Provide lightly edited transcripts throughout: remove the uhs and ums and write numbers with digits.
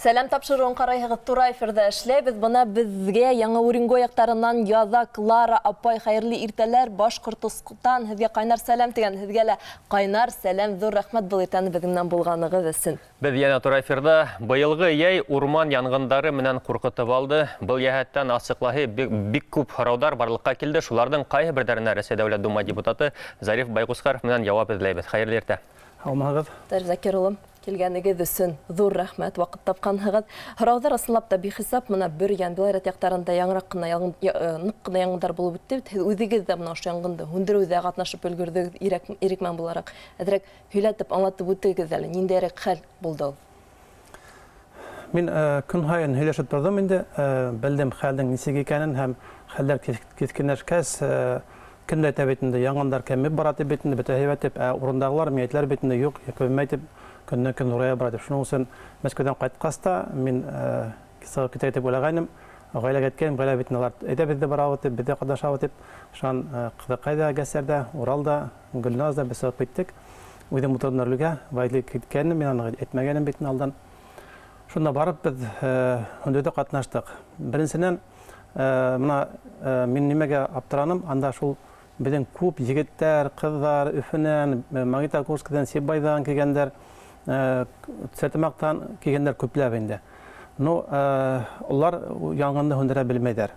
Сәлем тапшыруын қарайғығы тура эфирді эшләйбез. Бұна бізге яңа Уренгой яқтарынан Яза Клара апай хайырлы иртәләр Башкортостан һезгә кайнар сәлем тигән. Һезгә лә кайнар сәлем зур рәхмәт был итәне бигеннән булганыгыз өчен. Без яна тура эфирдә быелгы яй урман янгыннары менән куркытып алды. Был яһәттән асыклаһы бик күп һораудар барлыкка килде. Шуларның кайһы бердәренә Рәсәй Дәүләт Дума депутаты Зариф Байгускаров менән җавап эзләйбез. Хәерле иртә. Алмагыз. Закир улым, килгәнегез өчен зур рәхмәт. Вакыт тапканһыгыз. Һораудар асыллап та бихисап мына бер ян Белорет яктарында яңрак кына нык кына янгындар булып үтте. Үзегез дә моны янгынды хүндерүдә катнашып өлгердегез ирекмен буларак. Әдрәк һөйләтеп аңлатып үтегез әле. Ниндәйрәк хәл булды ул? Мин көн һайын һөйләшеп тордым инде. Белдем хәлнең ничек икәнен һәм хәлләр кискенләшкәч көнләр тәбәтендә янгындар кәмеп бара тәбәтендә бетәһәбәт дип урындагылар миятләр бетендә юк, көмәй дип көннән көн урая бара дип. Шуның өчен Мәскәүдән кайткач та мин кисә китә дип уйлаганым. Гаиләгә киткән, гаилә бетендә алар әйдәбез дә барабыз дип, без дә кадашабыз дип. Шуан кайда Гәсәрдә, Уралда, Гөлназда без сап киттек. Үдә моторнарлыга вайлы киткәнне мин аны әйтмәгәнем битен алдан. Шунда барып без хөндәдә катнаштык. Беренчедән мына мин нимәгә аптыраным, анда шул безнең күп егетләр, кызлар Өфөнән, Магнитогорскдан, Себайдан килгәннәр, Сәтмәктән килгәннәр күпләп инде. Ну, улар янгынны хөндерә белмәйләр.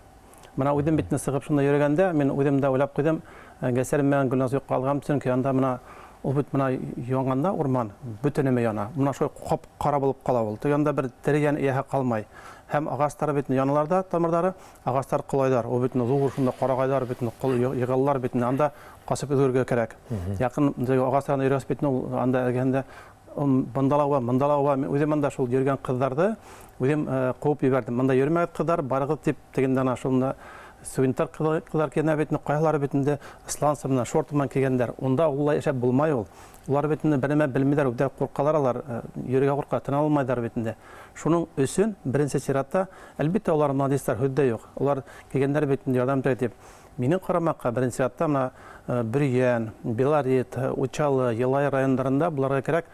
Мына үдем битне сыгып шунда йөргәндә, мин үдем дә уйлап куйдым, Гәсәр менән Гөлназ юк калган чөнки анда мына ул бит мына янганда урман бөтенеме яна. Мына шул кара булып кала ул. Янда бер тирегән ияһә калмай. Һәм агачлар бит яналарда, тамырлары, агачлар кылайдар. Ул бит зур шунда карагайлар бит кыл йыгаллар бит анда касып үзергә кирәк. Якын агачларны йөрәс бит анда әгәндә мындалава үзем анда шул йөргән кызларды үзем куып ибәрдем. Монда йөрмәгән кызлар барыгыз дип дигәндә шунда Суинтар кызлар кенә битне кайлар битендә ислансымна шортман кигәннәр. Онда улай яшәп булмай ул. Улар битне берәмә белмиләр, үдә куркалар алар, йөргә курка, тына алмайдар битендә. Шуның өчен беренче чиратта әлбәттә алар модистлар хөддә юк. Алар кигәннәр битендә ярдәм итеп. Минем карамакка беренче чиратта мына Бирьян, Белорет, Учалы, Елай районнарында буларга кирәк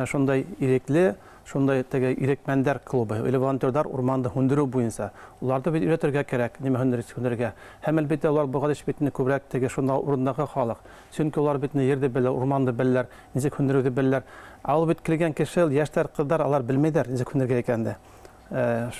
шундай ирекле, шундай теге ирекмәндәр клубы, волонтерлар урманды хүндерү буенча. Уларда бит өйрәтергә кирәк, нимә хүндерергә. Һәм әлбәттә алар бу гадәш битне күбрәк теге шунда урындагы халык. Чөнки алар битне йөрде беләр, урманды беләр, ничек хүндерүде беләр. Ал бит килгән кеше, яшьләр, кызлар алар белмәйдер, ничек хүндергә икәнде.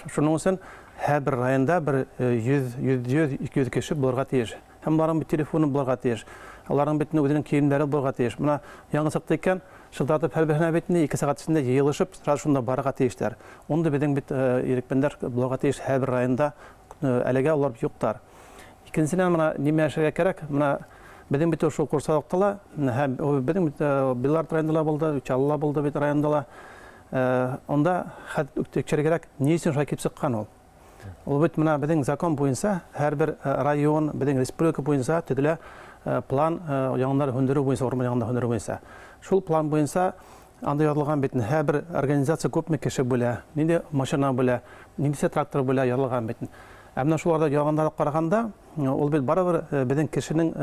Шуның өчен һәр районда бер 100-200 кеше булырга тиеш. Һәм аларның телефоны булырга тиеш. Аларның битне үзенең киемнәре булырга тиеш. Менә яңа чыкты икән, шылтатып һәрберне битне 2 сәгать эчендә йыелышып, шунда барырга тиештәр. Онда безнең бит ирекмәндәр булырга тиеш һәр районда әлегә алар юктар. Икенчедән менә нимә эшләргә кирәк? Менә безнең бит шул курслыктала, һәм безнең Белорет районында булды, Учалла булды бит районында. Онда тикшерергә кирәк, ни өчен шулай килеп чыккан ул? Ул бит менә безнең закон буенча һәрбер район, безнең республика буенча төзелә план яңнар хүндерү буенча, урман яңнар хүндерү буенча. Шул план буенча анда язылган бит һәрбер организация күпме кеше бүлә, нинди машина бүлә, нинди трактор бүлә язылган бит. Әмма шуларда яңнар караганда, ул бит барыбер безнең кешенең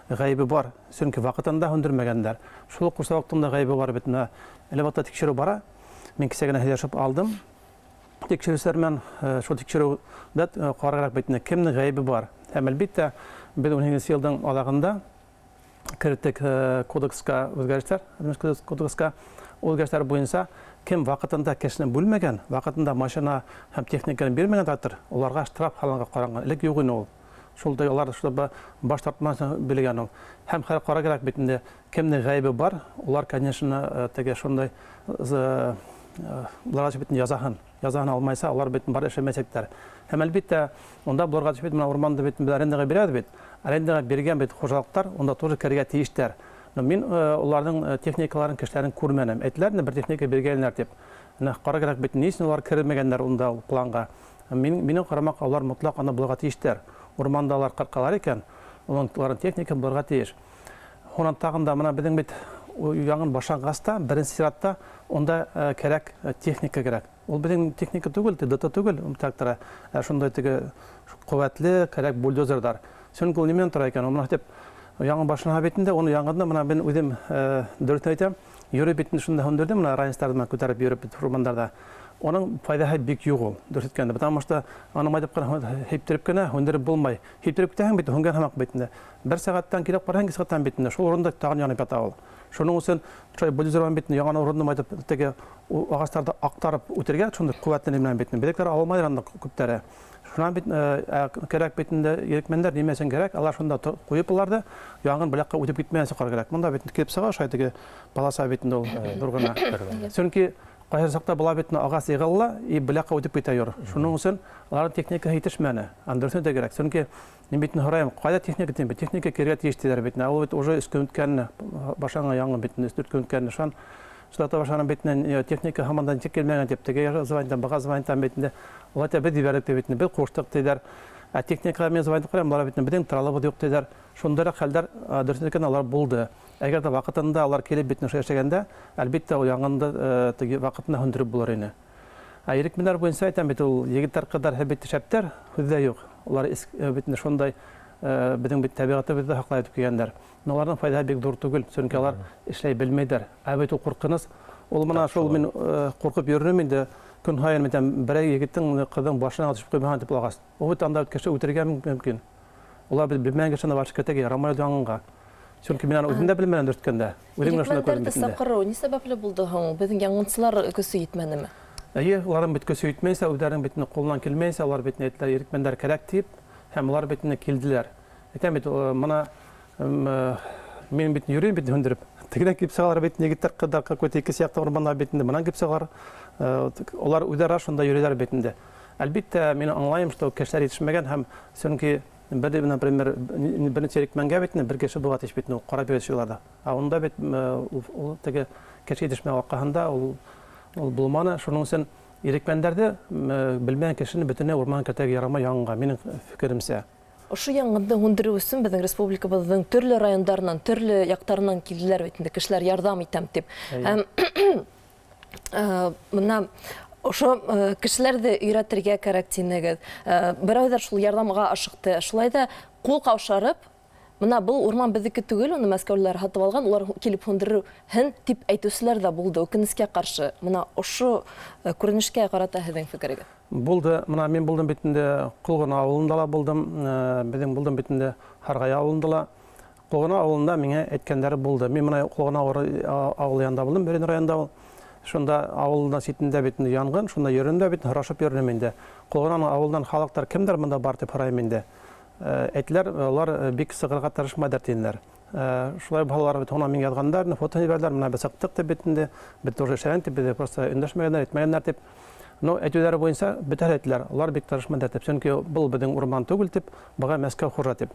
гайбы бар, чөнки вакытында хүндермәгәннәр. Шул курса вакытында гайбы бар бит. Әлбәттә тикшерү бара. Мин кисәгенә һөйләшеп алдым. Тикшерүләрмен, шул тикшерүдә карарак бит кемнең гайбы бар. Һәм әлбәттә без 12 елның алагында кирдек кодекска үзгәрешләр, кодекска үзгәрешләр буенча кем вакытында кешене бүлмәгән, вакытында машина һәм техниканы бирмәгән тактыр, уларга штраф халыгы каранган. Элек юк ине ул. Шулда алар шулда баш тартмасын белгән ул. Һәм һәр караграк битендә кемнең гайбы бар, улар, конечно, теге шундай уларга битен язаһын алмайса, алар битен бар эшләмәсәктәр. Һәм әлбәттә онда булырга бит менә урманда бит арендаға бирәд бит. Арендаға биргән бит хуҗалыктар, онда тоже кергә тиештәр. Но мин уларның техникаларын, кешеләрен күрмәнем. Әйтләрне бер техника биргәннәр дип. Менә караграк бит ни өчен алар кермәгәннәр онда планга. Минем карамак алар мотлак аны булырга тиештәр. Урманда алар кыркалар икән, уларның техника булырга тиеш. Онан тагында менә безнең бит яңын башлагаста, беренче чиратта онда кирәк техника кирәк. Ул безнең техника түгел, дата түгел, трактора. Шундай теге куәтле кирәк бульдозерлар. Чөнки ул немен тора икән, ул дип яңын башлана битендә, оны яңгында менә мен үзем дөрт әйтәм, йөреп битне шунда хөндердем, менә районнардан күтәреп йөреп бит урмандарда. Оның файдаһы бик юк ул, дөрес әйткәндә. Потому что аның мәдәп кына һиптиреп кенә һөндереп булмай. Һиптиреп тәһәң бит һөнгән һәмәк битендә. 1 сәгатьтән килеп караң 2 сәгатьтән битендә. Шул урында тагын янып ята ул. Шуның өчен шулай бульдозердан битне яңа урынны мәдәп теге агачтарды актарып үтергә, шундый куәтле белән битне. Беләкләр алмай анда күптәре. Шуннан бит кирәк битендә ирекмәннәр нимәсен кирәк, алар шунда куеп аларды, яңгын беләккә үтеп китмәсен кар кирәк. Монда бит килеп сыга шайтыгы баласа битендә ул дургына. Чөнки кайһы сакта була битне агас йыгылла, и беләккә үтеп китә юр. Шуның өчен алар техника һитешмәне. Андырсын да кирәк. Чөнки мин битне һорайм, кайда техника дим бит? Техника кирәк ештеләр битне. Ул бит уже үскәнкән башаңа яңгын битне үскәнкән шан. Шулата башаның битнән техника һамандан тик килмәгән дип теге звондан багаз звондан битне. Ул әтә бит дибәрәк битне, бит куштык диләр. Ә техника мен звондан кырам, алар битне бидән торалып юк диләр. Шундыйрак хәлләр дөресен алар булды. Әгәр дә вакытында алар килеп битне яшәгәндә, әлбәттә ул яңгында теге вакытны һөндереп булыр иде. Ә ирекмәннәр буенча әйтәм бит ул егетләр кыдар һәбит шәптәр хүздә юк. Алар битне шундай безнең бит табигатыбызда хаклай дип кигәннәр. Аларның файдаһы бик зур түгел, чөнки алар эшләй белмәйдер. Ә бит ул куркыныс. Ул менә шул мин куркып йөрүм инде. Көн һайын мәтәм бер егеттең кызың башына төшеп куймаган дип лагас. Ул бит анда кеше үтергә мөмкин. Улар бит белмәгән кешене башка китәгә ярамай янганга. Чөнки мин аны үзем дә белмәгән дөрткәндә. Үзем шуны күрдем бит. Сакыру ни сәбәпле булды һуң? Безнең яңгынчылар көсе җитмәдеме? Әйе, уларның бит көсе җитмәсә, үзләренең битне куллан килмәсә, алар битне әйтләр ирекмәннәр кирәк дип, һәм улар битне килделәр. Әйтәм бит, моны мин битне йөрим бит һөндереп. Тегеләр кип сагалар битне егетләр кыдар какой-то ике сыяктагы урманнар битне, монан кип сагалар. Улар үзләре шунда йөриләр битендә. Әлбәттә, мин аңлаем, что кешеләр җитешмәгән һәм чөнки бер, например, берничә ирекмәнгә битне бер кеше була тиш битне карап йөрүчеләрдә. Ә онда бит ул теге кеше җитешмәгән вакытында ул булманы. Шуның өчен ирекмәннәрдә белмәгән кешене бөтенләй урман китәгә ярамай янга, минем фикеремсә. Ошо яңгынды һүндерү өчен безнең республикабызның төрле районнарынан, төрле яктарынан килделәр бит инде кешеләр ярдәм итәм дип. Менә ошо кешеләрне өйрәтергә кирәк динегез. Берәүләр шул ярдәмгә ашыкты. Шулай да кул каушарып, менә бу урман безнеке түгел, уны мәскәүлеләр һатып алган, улар килеп һүндерү дип әйтүселәр дә булды. Үкенескә каршы. Менә ошо күренешкә карата һезнең фикерегез? Булды. Менә мин булдым битендә Кулгына авылында ла булдым. Безнең булдым битендә Харгай авылында ла. Кулгына авылында миңа әйткәннәре булды. Мин менә Кулгына авылы янында булдым, Бөрен районында. Шунда авылда ситендә битне янгын, шунда йөрендә бит һорашып йөрдем инде. Кулгына авылдан халыктар кемдер монда бар дип һорайм инде. Әйтләр, алар бик сыгырга тырышмадыр диләр. Шулай балалар бит һона мин язгандар, фото җибәрделәр, менә без сактык дип битендә, бит тоже шәһән дип, без просто өндәшмәгәннәр, әйтмәгәннәр дип. Но әйтүләре буенча бетәр әйтләр, алар бик тырышмадыр дип, чөнки бу безнең урман түгел дип, буга Мәскәү хуҗа дип.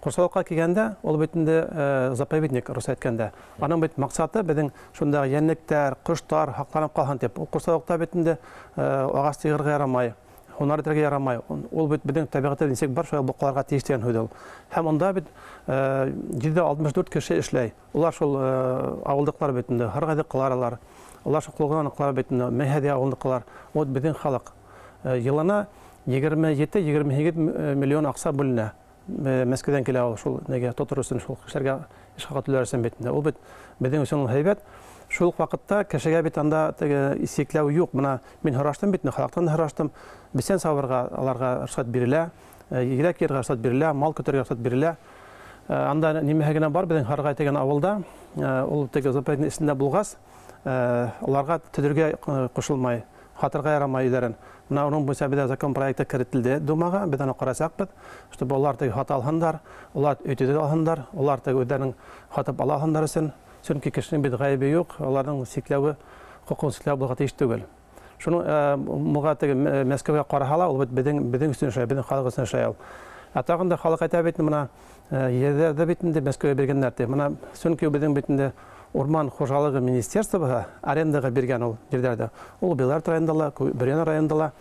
Курсалыкка килгәндә, ул битендә заповедник рус әйткәндә. Аның бит максаты безнең шунда яннектәр, коштар хакланып калган дип. Ул курсалыкта битендә агас тигырга ярамай. Һунар итәргә ярамай. Ул бит безнең табигатьтә нисек бар, шул букларга тиештән һүдел. Һәм анда бит 764 кеше эшләй. Улар шул авылдыклар битендә һәргәдә кыларлар. Улар шул кылган битендә мәһәдә авылдыклар. Вот безнең халык елына 27-28 миллион акча бүленә. Мәскәүдән килә ул шул нигә тотырысын шул кешеләргә эшкә түләрсен битендә. Ул бит безнең өчен һәйбәт. Шул вакытта кешегә бит анда исекләү юк. Менә мин һораштым битне, халыктан һораштым. Бисән савырга аларга рөхсәт бирелә, йөрәк йөргә рөхсәт бирелә, мал көтәргә рөхсәт бирелә. Анда нимәгә генә бар безнең Харгай дигән авылда, ул теге заповедник исендә булгас, аларга төдергә кушылмай, хатырга ярамай идәрен. Менә уның буенча бит закон проекты кертелде Думага, без аны карасакбыз, чтобы алар теге хат алгандар, алар өтөдә алгандар, алар теге үзләренең хатып ала алгандар өчен. Чөнки кешенең бит гаебе юк, аларның сикләве, хукук сикләве булга тиеш түгел. Шуны моңа теге Мәскәүгә караһалар, ул бит безнең өчен эшләй, безнең халык өчен эшләй. Атагында халык әйтә бит менә ердә битендә Мәскәүгә биргәннәр ди. Менә чөнки безнең битендә урман хуҗалыгы министрлыгы арендага биргән ул җирләрдә. Ул Белорет районында, Бөрен районында.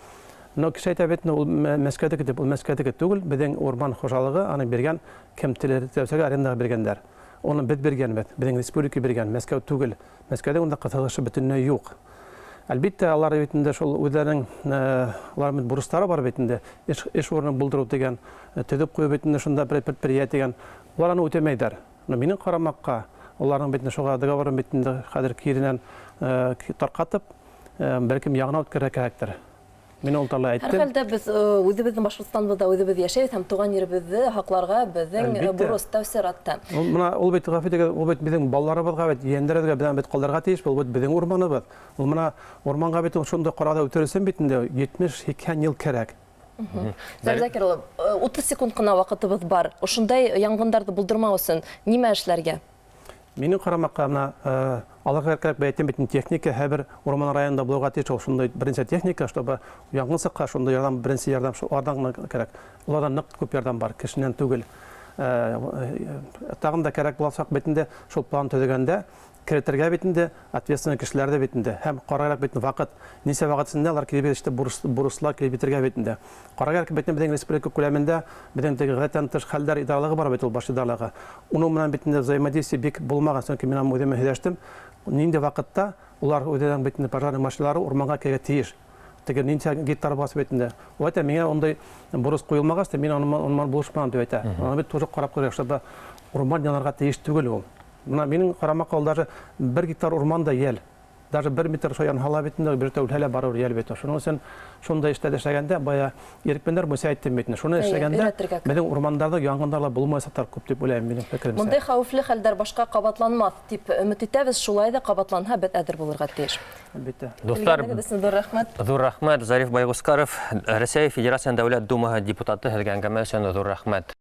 Но кеше әйтә бит ул Мәскәүдә дип, ул Мәскәүдә түгел, безнең урман хуҗалыгы аны биргән кем теләсәгә арендага биргәннәр. Оны бит биргән бит, безнең республика биргән, Мәскәү түгел. Мәскәүдә унда катылышы бөтенләй юк. Әлбәттә, алар битендә шул үзләренең аларның бурычлары бар битендә. Эш урыны булдыру дигән, төзеп кую битендә шунда бер предприятие дигән, алар аны үтәмәйдер. Но минем карамакка, аларның битендә шуга договорын битендә хәзер киренән таркатып, бәлкем яңына үткәрәкәктер. Мин ул тала Һәр әйттем. хәлдә без үзебезнең Башкортстанбызда үзебез яшәйбез һәм туган yerебезне һакларга безнең Әлбәттә. бурыс тәэсиратта. Ул бит гафи дигән, ул бит безнең балаларыбызга бит, яндәребезгә белән бит калдырга тиеш, ул бит безнең урманыбыз. Ул менә урманга бит шундый карада үтерсен бит инде 70-80 ел кирәк. Закир улы, 30 секунд кына вакытыбыз бар. Ошондай янгындарды булдырмау өчен нимә эшләргә? Минем карамакка менә аларга кирәк бәйтем бит техника һәр урман районында булырга тиеш, ул шундый беренче техника, чтобы янгын сыкка шундый ярдәм, беренче ярдәм шулардан кирәк. Улардан нык күп ярдәм бар, кешенән түгел. Тагын да кирәк булсак битендә шул план төзегәндә кертергә битендә ответственный кешеләрдә битендә һәм карарак битен вакыт ничә вакытсында алар килеп җитте бурыслар килеп битергә битендә. Карарак битен безнең республика күләмендә безнең тәгъзәттән тыш хәлләр идаралыгы бар бит ул баш идаралыгы. Уның менән битендә взаимодействие бик булмаган, сөнки мин үземә һәйдәштем. Нинди вакытта улар үзенең битендә пожарный машиналары урманга килергә тиеш. Теге нинчә гектар басып битендә. Ул әйтә миңа ондай бурыс куелмагач, мин аны булышмам дип әйтә. Аны бит тоже карап күрәк, чтобы урман янарга тиеш түгел ул. Минем карамакка ул даже 1 гектар урманда ел. Даже 1 метр шаян һала битендә бер тәүләлә барыр ел бит. Шуның өчен шундай эштә эшләгәндә бая ирекпеннәр буйса әйттем бит. Шуны эшләгәндә безнең урмандарда янгыннарла булмасаклар күп дип уйлыйм минем фикеремчә. Мондай хәвефле хәлләр башка кабатланмас дип өмет итәбез. Шулай да кабатланһа, бит әдер булырга тиеш. Әлбәттә. Дуслар, рәхмәт. зур рәхмәт. Зариф Байгускаров, Россия Федерациясының Дәүләт Думаһы депутаты, һеҙгә әңгәмә өчен зур рәхмәт.